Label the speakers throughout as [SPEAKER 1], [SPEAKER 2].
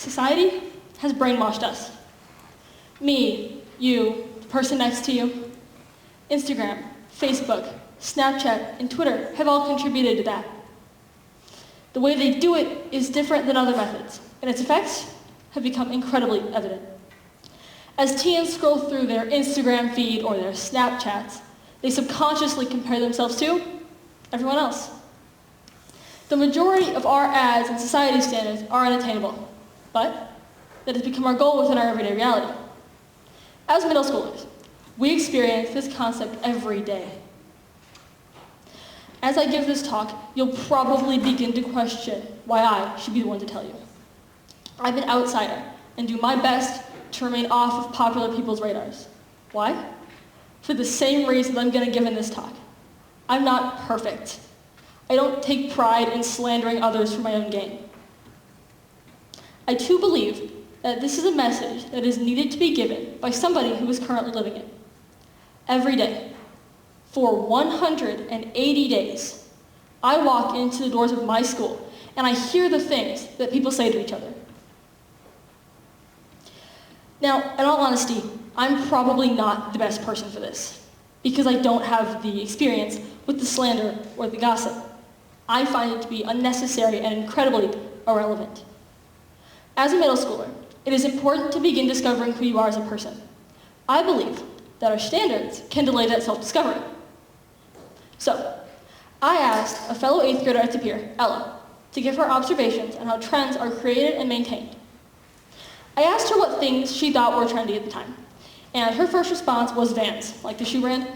[SPEAKER 1] Society has brainwashed us. Me, you, the person next to you. Instagram, Facebook, Snapchat, and Twitter have all contributed to that. The way they do it is different than other methods, and its effects have become incredibly evident. As teens scroll through their Instagram feed or their Snapchats, they subconsciously compare themselves to everyone else. The majority of our ads and society standards are unattainable, but that has become our goal within our everyday reality. As middle schoolers, we experience this concept every day. As I give this talk, you'll probably begin to question why I should be the one to tell you. I'm an outsider and do my best to remain off of popular people's radars. Why? For the same reason I'm going to give in this talk. I'm not perfect. I don't take pride in slandering others for my own gain. I too believe that this is a message that is needed to be given by somebody who is currently living it. Every day, for 180 days, I walk into the doors of my school and I hear the things that people say to each other. Now, in all honesty, I'm probably not the best person for this because I don't have the experience with the slander or the gossip. I find it to be unnecessary and incredibly irrelevant. As a middle schooler, it is important to begin discovering who you are as a person. I believe that our standards can delay that self-discovery. So, I asked a fellow 8th grader at TEPere, Ella, to give her observations on how trends are created and maintained. I asked her what things she thought were trendy at the time, and her first response was Vans, like the shoe brand.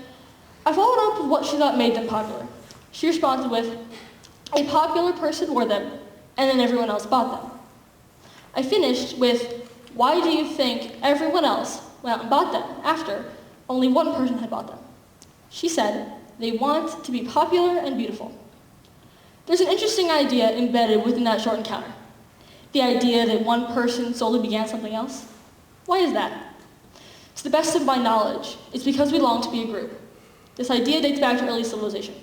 [SPEAKER 1] I followed up with what she thought made them popular. She responded with, a popular person wore them, and then everyone else bought them. I finished with, why do you think everyone else went out and bought them after only one person had bought them? She said, they want to be popular and beautiful. There's an interesting idea embedded within that short encounter. The idea that one person solely began something else. Why is that? To the best of my knowledge, it's because we long to be a group. This idea dates back to early civilization.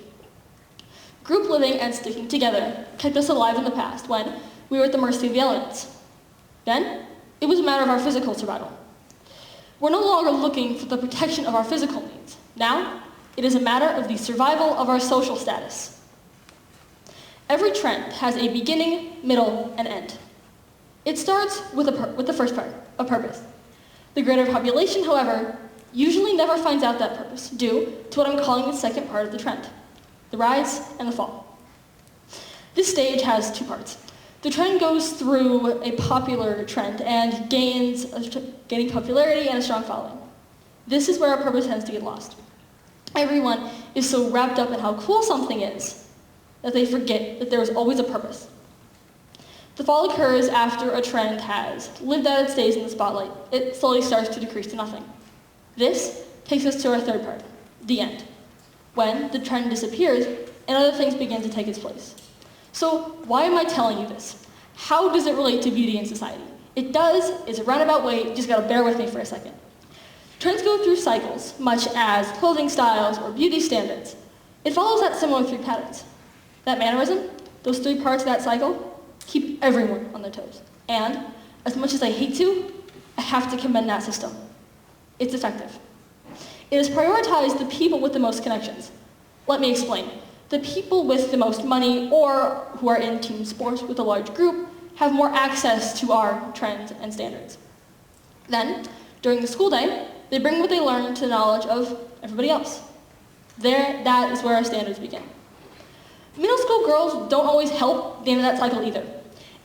[SPEAKER 1] Group living and sticking together kept us alive in the past when we were at the mercy of the elements. Then, it was a matter of our physical survival. We're no longer looking for the protection of our physical needs. Now, it is a matter of the survival of our social status. Every trend has a beginning, middle, and end. It starts with the first part, a purpose. The greater population, however, usually never finds out that purpose, due to what I'm calling the second part of the trend, the rise and the fall. This stage has two parts. The trend goes through a popular trend and gaining popularity and a strong following. This is where our purpose tends to get lost. Everyone is so wrapped up in how cool something is that they forget that there is always a purpose. The fall occurs after a trend has lived out its days in the spotlight. It slowly starts to decrease to nothing. This takes us to our third part, the end, when the trend disappears and other things begin to take its place. So why am I telling you this? How does it relate to beauty in society? It does, it's a roundabout way, you just gotta bear with me for a second. Trends go through cycles, much as clothing styles or beauty standards. It follows that similar three patterns. That mannerism, those three parts of that cycle, keep everyone on their toes. And, as much as I hate to, I have to commend that system. It's effective. It has prioritized the people with the most connections. Let me explain. The people with the most money or who are in team sports with a large group have more access to our trends and standards. Then, during the school day, they bring what they learn to the knowledge of everybody else. That is where our standards begin. Middle school girls don't always help the end of that cycle either.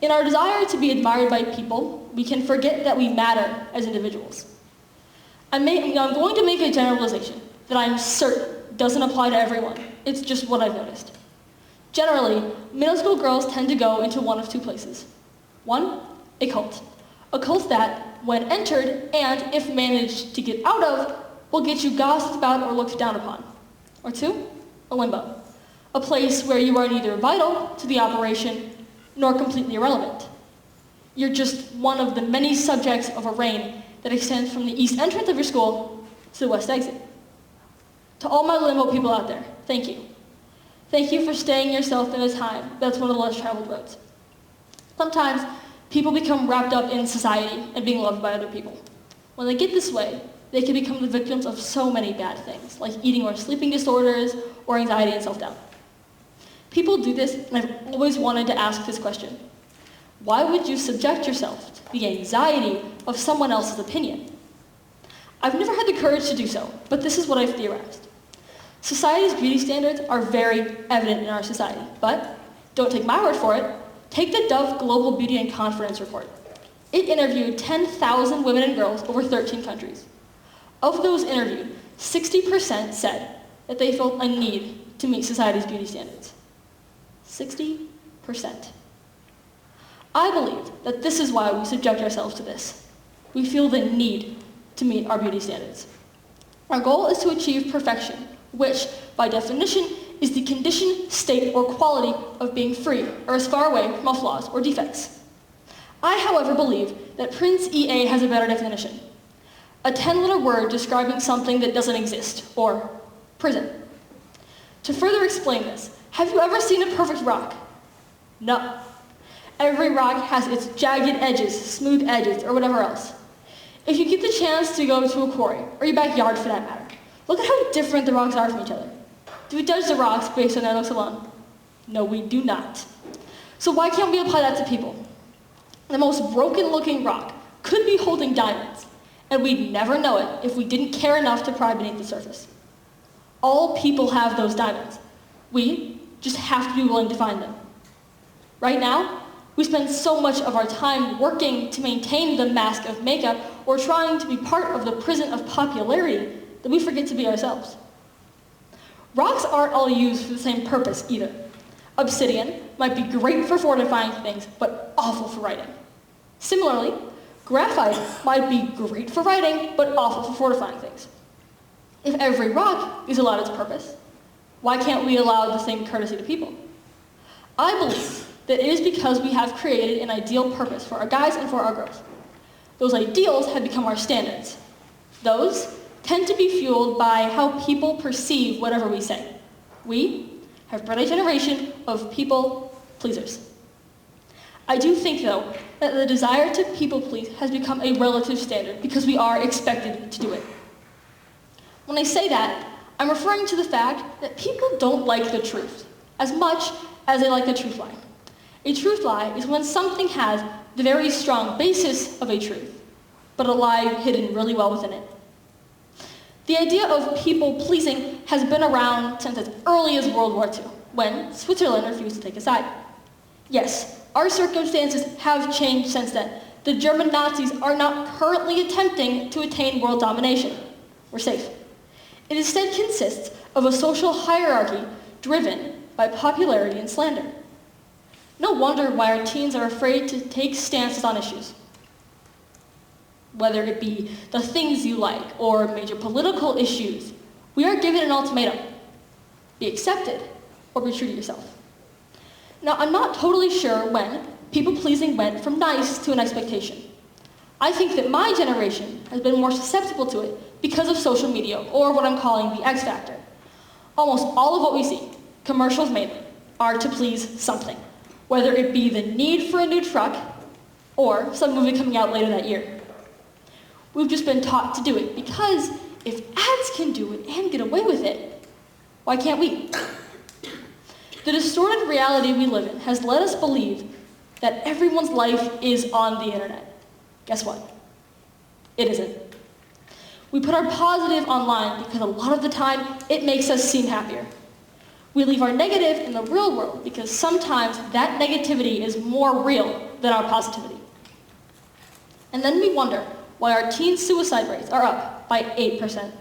[SPEAKER 1] In our desire to be admired by people, we can forget that we matter as individuals. I'm going to make a generalization that I'm certain doesn't apply to everyone. It's just what I've noticed. Generally, middle school girls tend to go into one of two places. One, a cult. A cult that, when entered, and if managed to get out of, will get you gossiped about or looked down upon. Or two, a limbo. A place where you are neither vital to the operation nor completely irrelevant. You're just one of the many subjects of a reign that extends from the east entrance of your school to the west exit. To all my limbo people out there, thank you. Thank you for staying yourself in a time that's one of the less traveled roads. Sometimes people become wrapped up in society and being loved by other people. When they get this way, they can become the victims of so many bad things, like eating or sleeping disorders, or anxiety and self-doubt. People do this, and I've always wanted to ask this question. Why would you subject yourself to the anxiety of someone else's opinion? I've never had the courage to do so, but this is what I've theorized. Society's beauty standards are very evident in our society, but don't take my word for it. Take the Dove Global Beauty and Confidence Report. It interviewed 10,000 women and girls over 13 countries. Of those interviewed, 60% said that they felt a need to meet society's beauty standards. 60%. I believe that this is why we subject ourselves to this. We feel the need to meet our beauty standards. Our goal is to achieve perfection, which, by definition, is the condition, state, or quality of being free or as far away from all flaws or defects. I, however, believe that Prince EA has a better definition. A 10-letter word describing something that doesn't exist, or prison. To further explain this, have you ever seen a perfect rock? No. Every rock has its jagged edges, smooth edges, or whatever else. If you get the chance to go to a quarry, or your backyard for that matter, look at how different the rocks are from each other. Do we judge the rocks based on their looks alone? No, we do not. So why can't we apply that to people? The most broken-looking rock could be holding diamonds, and we'd never know it if we didn't care enough to pry beneath the surface. All people have those diamonds. We just have to be willing to find them. Right now, we spend so much of our time working to maintain the mask of makeup or trying to be part of the prison of popularity that we forget to be ourselves. Rocks aren't all used for the same purpose either. Obsidian might be great for fortifying things, but awful for writing. Similarly, graphite might be great for writing, but awful for fortifying things. If every rock is allowed its purpose, why can't we allow the same courtesy to people? I believe that it is because we have created an ideal purpose for our guys and for our girls. Those ideals have become our standards. Those tend to be fueled by how people perceive whatever we say. We have bred a generation of people pleasers. I do think, though, that the desire to people please has become a relative standard because we are expected to do it. When I say that, I'm referring to the fact that people don't like the truth as much as they like the truth lie. A truth lie is when something has the very strong basis of a truth, but a lie hidden really well within it. The idea of people-pleasing has been around since as early as World War II, when Switzerland refused to take a side. Yes, our circumstances have changed since then. The German Nazis are not currently attempting to attain world domination. We're safe. It instead consists of a social hierarchy driven by popularity and slander. No wonder why our teens are afraid to take stances on issues. Whether it be the things you like or major political issues, we are given an ultimatum. Be accepted or be true to yourself. Now, I'm not totally sure when people-pleasing went from nice to an expectation. I think that my generation has been more susceptible to it because of social media, or what I'm calling the X Factor. Almost all of what we see, commercials mainly, are to please something, whether it be the need for a new truck or some movie coming out later that year. We've just been taught to do it because if ads can do it and get away with it, why can't we? The distorted reality we live in has led us believe that everyone's life is on the internet. Guess what? It isn't. We put our positive online because a lot of the time it makes us seem happier. We leave our negative in the real world because sometimes that negativity is more real than our positivity. And then we wonder why our teen suicide rates are up by 8%.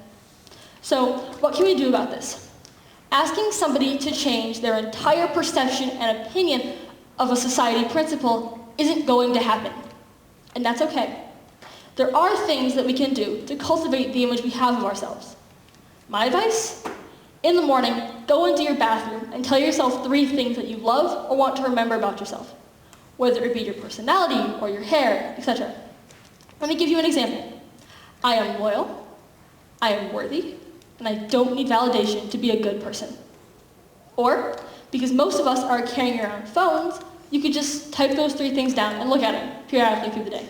[SPEAKER 1] So what can we do about this? Asking somebody to change their entire perception and opinion of a society principle isn't going to happen. And that's okay. There are things that we can do to cultivate the image we have of ourselves. My advice? In the morning, go into your bathroom and tell yourself 3 things that you love or want to remember about yourself, whether it be your personality or your hair, etc. Let me give you an example. I am loyal, I am worthy, and I don't need validation to be a good person. Or, because most of us are carrying around phones, you could just type those 3 things down and look at them periodically through the day.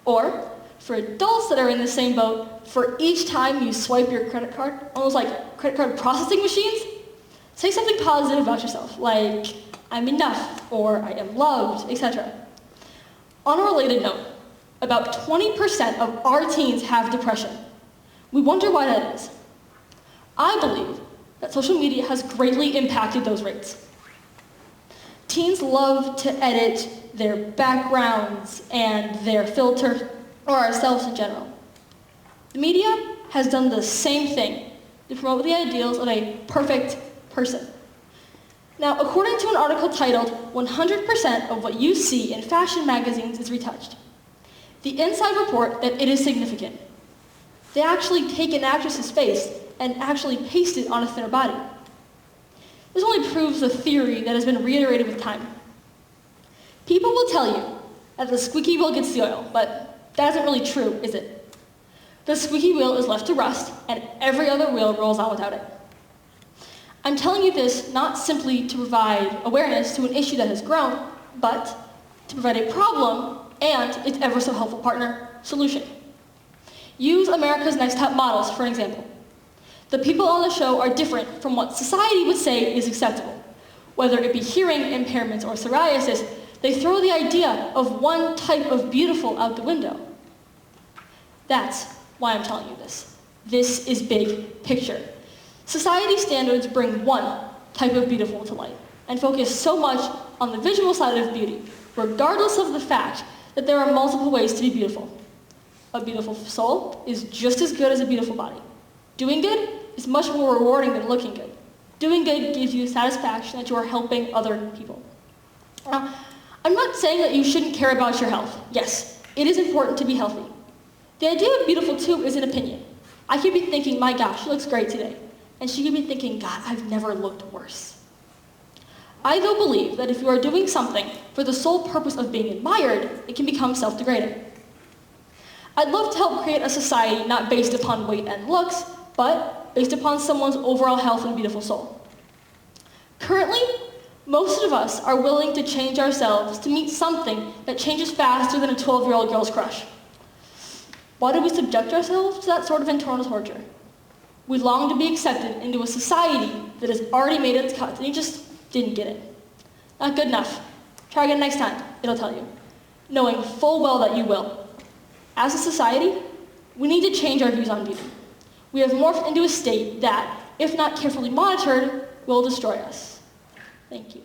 [SPEAKER 1] Or, for adults that are in the same boat, for each time you swipe your credit card, almost like credit card processing machines, say something positive about yourself, like, I'm enough, or I am loved, etc. On a related note, about 20% of our teens have depression. We wonder why that is. I believe that social media has greatly impacted those rates. Teens love to edit their backgrounds and their filter, or ourselves in general. The media has done the same thing to promote the ideals of a perfect person. Now, according to an article titled, 100% of what you see in fashion magazines is retouched, the Inside report that it is significant. They actually take an actress's face and actually paste it on a thinner body. This only proves the theory that has been reiterated with time. People will tell you that the squeaky wheel gets the oil, but that isn't really true, is it? The squeaky wheel is left to rust, and every other wheel rolls on without it. I'm telling you this not simply to provide awareness to an issue that has grown, but to provide a problem and its ever so helpful partner, solution. Use America's Next Top Models for an example. The people on the show are different from what society would say is acceptable. Whether it be hearing impairments or psoriasis, they throw the idea of one type of beautiful out the window. That's why I'm telling you this. This is big picture. Society standards bring one type of beautiful to light and focus so much on the visual side of beauty, regardless of the fact that there are multiple ways to be beautiful. A beautiful soul is just as good as a beautiful body. Doing good is much more rewarding than looking good. Doing good gives you satisfaction that you are helping other people. Now, I'm not saying that you shouldn't care about your health. Yes, it is important to be healthy. The idea of beautiful too is an opinion. I could be thinking, my gosh, she looks great today. And she could be thinking, God, I've never looked worse. I though believe that if you are doing something for the sole purpose of being admired, it can become self-degrading. I'd love to help create a society not based upon weight and looks, but based upon someone's overall health and beautiful soul. Currently, most of us are willing to change ourselves to meet something that changes faster than a 12-year-old girl's crush. Why do we subject ourselves to that sort of internal torture? We long to be accepted into a society that has already made its cuts, and you just didn't get it. Not good enough. Try again next time, it'll tell you, knowing full well that you will. As a society, we need to change our views on beauty. We have morphed into a state that, if not carefully monitored, will destroy us. Thank you.